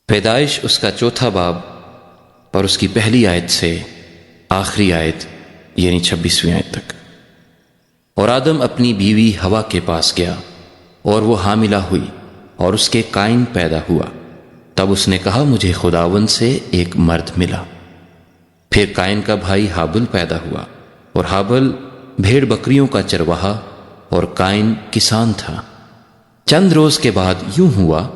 پیدائش اس کا چوتھا باب اور اس کی پہلی آیت سے آخری آیت یعنی 26ویں آیت تک۔ اور آدم اپنی بیوی ہوا کے پاس گیا اور وہ حاملہ ہوئی اور اس کے قائن پیدا ہوا۔ تب اس نے کہا مجھے خداوند سے ایک مرد ملا۔ پھر قائن کا بھائی حابل پیدا ہوا اور حابل بھیڑ بکریوں کا چرواہا اور قائن کسان تھا۔ چند روز کے بعد یوں ہوا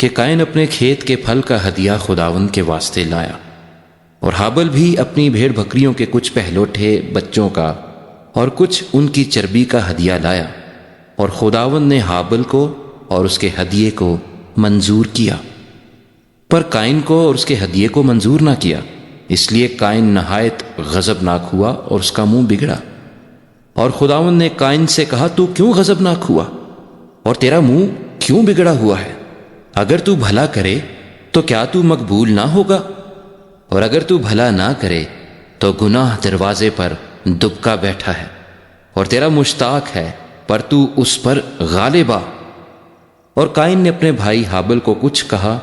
کہ قائن اپنے کھیت کے پھل کا ہدیہ خداوند کے واسطے لایا، اور حابل بھی اپنی بھیڑ بکریوں کے کچھ پہلوٹھے بچوں کا اور کچھ ان کی چربی کا ہدیہ لایا، اور خداوند نے حابل کو اور اس کے ہدیے کو منظور کیا، پر قائن کو اور اس کے ہدیے کو منظور نہ کیا۔ اس لیے قائن نہایت غضبناک ہوا اور اس کا منہ بگڑا۔ اور خداوند نے قائن سے کہا تو کیوں غضبناک ہوا اور تیرا منہ کیوں بگڑا ہوا ہے؟ اگر تو بھلا کرے تو کیا تو مقبول نہ ہوگا؟ اور اگر تو بھلا نہ کرے تو گناہ دروازے پر دبکا بیٹھا ہے اور تیرا مشتاق ہے، پر تو اس پر غالب آ۔ اور قائن نے اپنے بھائی حابل کو کچھ کہا،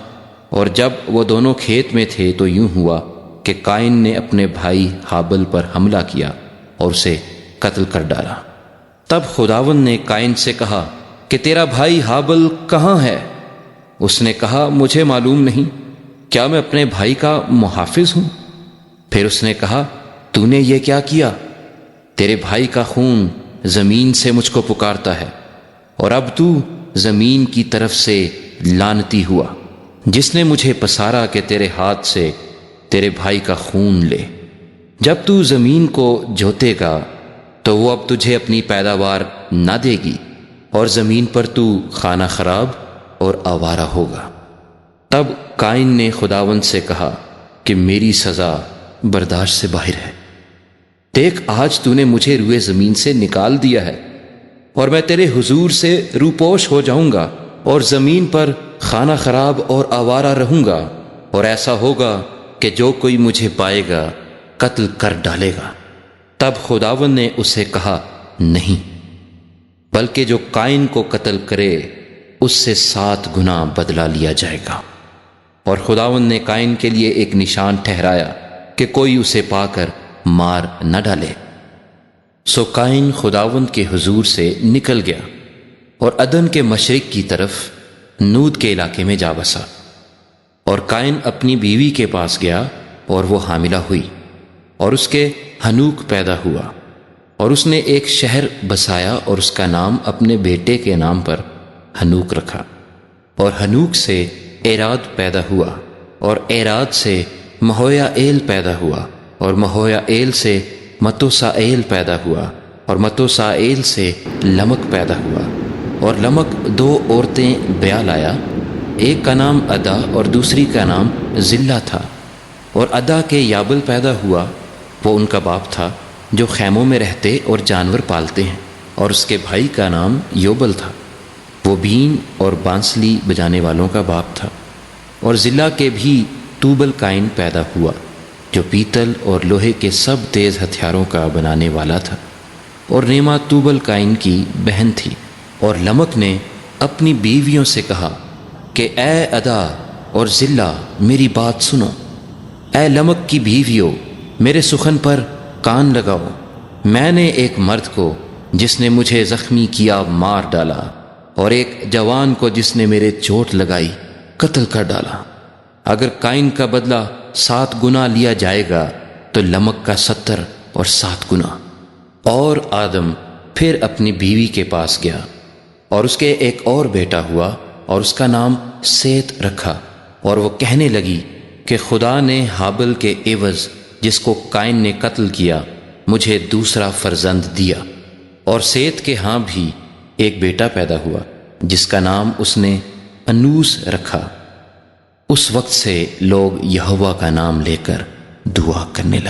اور جب وہ دونوں کھیت میں تھے تو یوں ہوا کہ قائن نے اپنے بھائی حابل پر حملہ کیا اور اسے قتل کر ڈالا۔ تب خداوند نے قائن سے کہا کہ تیرا بھائی حابل کہاں ہے؟ اس نے کہا مجھے معلوم نہیں، کیا میں اپنے بھائی کا محافظ ہوں؟ پھر اس نے کہا تو نے یہ کیا کیا؟ تیرے بھائی کا خون زمین سے مجھ کو پکارتا ہے، اور اب تو زمین کی طرف سے لعنتی ہوا، جس نے مجھے پسارا کہ تیرے ہاتھ سے تیرے بھائی کا خون لے۔ جب تو زمین کو جوتے گا تو وہ اب تجھے اپنی پیداوار نہ دے گی، اور زمین پر تو خانہ خراب اور آوارہ ہوگا۔ تب قائن نے خداوند سے کہا کہ میری سزا برداشت سے باہر ہے۔ دیکھ آج تو نے مجھے روئے زمین سے نکال دیا ہے، اور میں تیرے حضور سے روپوش ہو جاؤں گا اور زمین پر خانہ خراب اور آوارہ رہوں گا، اور ایسا ہوگا کہ جو کوئی مجھے پائے گا قتل کر ڈالے گا۔ تب خداوند نے اسے کہا نہیں، بلکہ جو قائن کو قتل کرے اس سے 7 گنا بدلہ لیا جائے گا۔ اور خداوند نے قائن کے لیے ایک نشان ٹھہرایا کہ کوئی اسے پا کر مار نہ ڈالے۔ سو قائن خداوند کے حضور سے نکل گیا اور عدن کے مشرق کی طرف نود کے علاقے میں جا بسا۔ اور قائن اپنی بیوی کے پاس گیا اور وہ حاملہ ہوئی، اور اس کے ہنوک پیدا ہوا، اور اس نے ایک شہر بسایا اور اس کا نام اپنے بیٹے کے نام پر ہنوک رکھا۔ اور ہنوک سے ایراد پیدا ہوا، اور ایراد سے مہویائیل پیدا ہوا، اور مہویائیل سے متوسائیل پیدا ہوا، اور متوسائیل سے لمک پیدا ہوا۔ اور لمک 2 عورتیں بیاہ لایا، ایک کا نام ادا اور دوسری کا نام زلہ تھا۔ اور ادا کے یابل پیدا ہوا، وہ ان کا باپ تھا جو خیموں میں رہتے اور جانور پالتے ہیں، اور اس کے بھائی کا نام یوبل تھا، وہ بین اور بانسلی بجانے والوں کا باپ تھا۔ اور زلہ کے بھی توبل قائن پیدا ہوا جو پیتل اور لوہے کے سب تیز ہتھیاروں کا بنانے والا تھا، اور نیما توبل قائن کی بہن تھی۔ اور لمک نے اپنی بیویوں سے کہا کہ اے ادا اور زلہ میری بات سنو، اے لمک کی بیویوں میرے سخن پر کان لگاؤ۔ میں نے ایک مرد کو جس نے مجھے زخمی کیا مار ڈالا، اور ایک جوان کو جس نے میرے چوٹ لگائی قتل کر ڈالا۔ اگر قائن کا بدلہ 7 گنا لیا جائے گا تو لمک کا 70 اور 7 گنا۔ اور آدم پھر اپنی بیوی کے پاس گیا، اور اس کے ایک اور بیٹا ہوا، اور اس کا نام سیت رکھا۔ اور وہ کہنے لگی کہ خدا نے حابل کے عوض جس کو قائن نے قتل کیا مجھے دوسرا فرزند دیا۔ اور سیت کے ہاں بھی ایک بیٹا پیدا ہوا جس کا نام اس نے انوس رکھا۔ اس وقت سے لوگ یہوہ کا نام لے کر دعا کرنے لگے۔